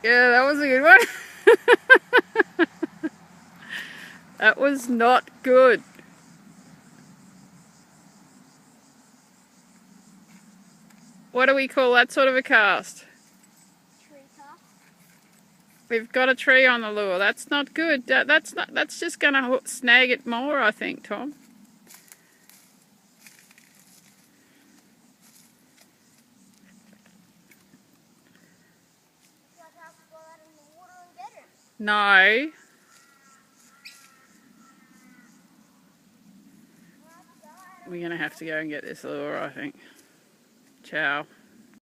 Yeah, that was a good one. That was not good. What do we call that sort of a cast? Tree cast. We've got a tree on the lure. That's not good. That's just going to snag it more, I think, Tom. So I'd have to go out in the water and get it. No. We're going to have to go and get this lure, I think. Ciao.